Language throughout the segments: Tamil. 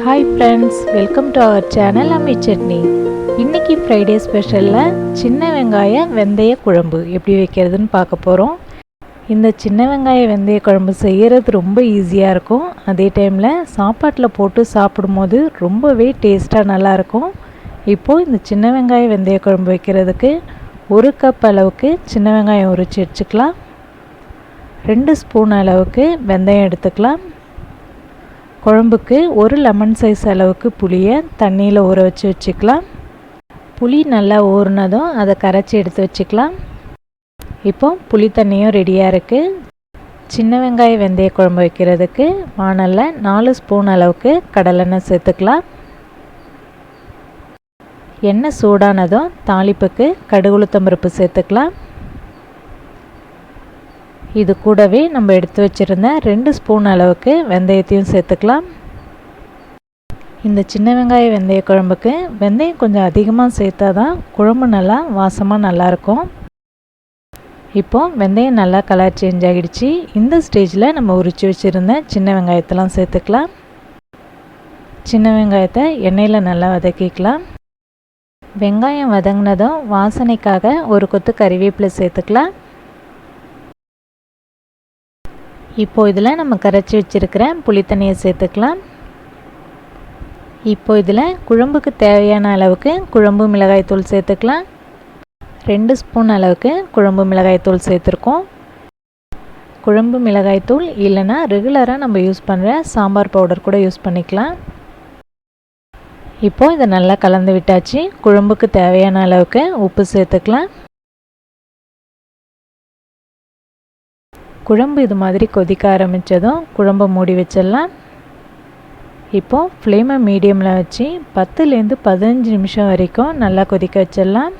Hi friends, welcome to our channel Ammi Chutney. இன்னைக்கு ஃப்ரைடே ஸ்பெஷல்ல சின்ன வெங்காய வெந்தய குழம்பு எப்படி வைக்கிறதுன்னு பார்க்க போறோம். இந்த சின்ன வெங்காய வெந்தய குழம்பு செய்யறது ரொம்ப ஈஸியா இருக்கும். அதே டைம்ல சாப்பாட்டுல போட்டு சாப்பிடும்போது ரொம்பவே டேஸ்டா நல்லா இருக்கும். இப்போ இந்த சின்ன வெங்காய வெந்தய குழம்பு வைக்கிறதுக்கு 1 கப் அளவுக்கு சின்ன வெங்காயம் உரிச்சு வச்சுக்கலாம். 2 ஸ்பூன் அளவுக்கு வெந்தயம் எடுத்துக்கலாம். குழம்புக்கு 1 லெமன் சைஸ் அளவுக்கு புளியை தண்ணியில் ஊற வச்சு வச்சுக்கலாம். புளி நல்லா ஊறினதும் அதை கரைச்சி எடுத்து வச்சுக்கலாம். இப்போ புளி தண்ணியும் ரெடியாக இருக்குது. சின்ன வெங்காய வெந்தய குழம்பு வைக்கிறதுக்கு வாணலில் 4 ஸ்பூன் அளவுக்கு கடலெண்ணெய் சேர்த்துக்கலாம். எண்ணெய் சூடானதும் தாளிப்புக்கு கடுகு உளுத்தம் பருப்பு சேர்த்துக்கலாம். இது கூடவே நம்ம எடுத்து வச்சுருந்த 2 ஸ்பூன் அளவுக்கு வெந்தயத்தையும் சேர்த்துக்கலாம். இந்த சின்ன வெங்காய வெந்தய குழம்புக்கு வெந்தயம் கொஞ்சம் அதிகமாக சேர்த்தா தான் குழம்பு நல்லா வாசமாக நல்லாயிருக்கும். இப்போது வெந்தயம் நல்லா கலர் சேஞ்ச் ஆகிடுச்சு. இந்த ஸ்டேஜில் நம்ம உரித்து வச்சுருந்த சின்ன வெங்காயத்தெல்லாம் சேர்த்துக்கலாம். சின்ன வெங்காயத்தை எண்ணெயில் நல்லா வதக்கிக்கலாம். வெங்காயம் வதங்கினதும் வாசனைக்காக ஒரு கொத்து கறிவேப்பிலை சேர்த்துக்கலாம். இப்போ இதில் நம்ம கரைச்சி வச்சுருக்கிற புளி தண்ணியை சேர்த்துக்கலாம். இப்போ இதில் குழம்புக்கு தேவையான அளவுக்கு குழம்பு மிளகாய்த்தூள் சேர்த்துக்கலாம். 2 ஸ்பூன் அளவுக்கு குழம்பு மிளகாய்த்தூள் சேர்த்துருக்கோம். குழம்பு மிளகாய்த்தூள் இல்லைன்னா ரெகுலராக நம்ம யூஸ் பண்ணுற சாம்பார் பவுடர் கூட யூஸ் பண்ணிக்கலாம். இப்போ இதை நல்லா கலந்து விட்டாச்சு. குழம்புக்கு தேவையான அளவுக்கு உப்பு சேர்த்துக்கலாம். குழம்பு இது மாதிரி கொதிக்க ஆரம்பித்ததும் குழம்பை மூடி வச்சிடலாம். இப்போது ஃப்ளேமை மீடியமில் வச்சு 10லேருந்து 15 நிமிஷம் வரைக்கும் நல்லா கொதிக்க வச்சிடலாம்.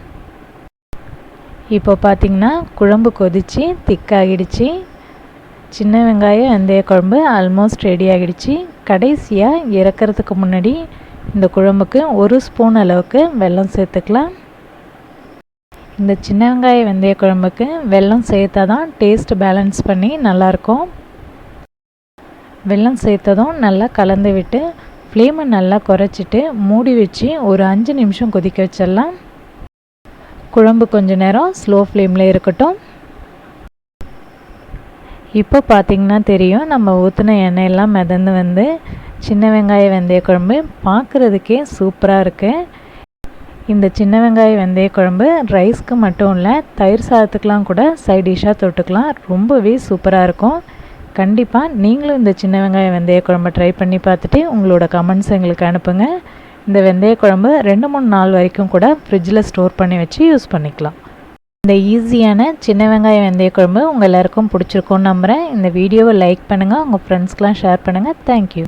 இப்போ பார்த்திங்கன்னா குழம்பு கொதித்து திக்காகிடுச்சு. சின்ன வெங்காயம் வெந்தய குழம்பு ஆல்மோஸ்ட் ரெடி ஆகிடுச்சு. கடைசியாக இறக்கிறதுக்கு முன்னாடி இந்த குழம்புக்கு 1 ஸ்பூன் அளவுக்கு வெல்லம் சேர்த்துக்கலாம். இந்த சின்ன வெங்காய வெந்தய குழம்புக்கு வெல்லம் சேர்த்தா தான் டேஸ்ட் பேலன்ஸ் பண்ணி நல்லாயிருக்கும். வெல்லம் சேர்த்ததும் நல்லா கலந்து விட்டு ஃப்ளேமை நல்லா குறைச்சிட்டு மூடி வச்சு ஒரு 5 நிமிஷம் கொதிக்க வச்சிடலாம். குழம்பு கொஞ்ச நேரம் ஸ்லோ ஃப்ளேமில் இருக்கட்டும். இப்போ பார்த்திங்கன்னா தெரியும், நம்ம ஊற்றின எண்ணெயெல்லாம் மிதந்து வந்து சின்ன வெங்காய வெந்தய குழம்பு பார்க்குறதுக்கே சூப்பராக இருக்குது. இந்த சின்ன வெங்காய வெந்தய குழம்பு ரைஸ்க்கு மட்டும் இல்லை, தயிர் சாதத்துக்கெலாம் கூட சைட் டிஷ்ஷாக தொட்டுக்கலாம். ரொம்பவே சூப்பராக இருக்கும். கண்டிப்பாக நீங்களும் இந்த சின்ன வெங்காய வெந்தய குழம்பை ட்ரை பண்ணி பார்த்துட்டு உங்களோட கமெண்ட்ஸ் எங்களுக்கு அனுப்புங்க. இந்த வெந்தய குழம்பு 2-3 நாள் வரைக்கும் கூட ஃப்ரிட்ஜில் ஸ்டோர் பண்ணி வச்சு யூஸ் பண்ணிக்கலாம். இந்த ஈஸியான சின்ன வெங்காய வெந்தய குழம்பு உங்கள் எல்லாருக்கும் பிடிச்சிருக்கும்னு நம்புகிறேன். இந்த வீடியோவை லைக் பண்ணுங்கள், உங்கள் ஃப்ரெண்ட்ஸ்க்கெலாம் ஷேர் பண்ணுங்கள். தேங்க்யூ.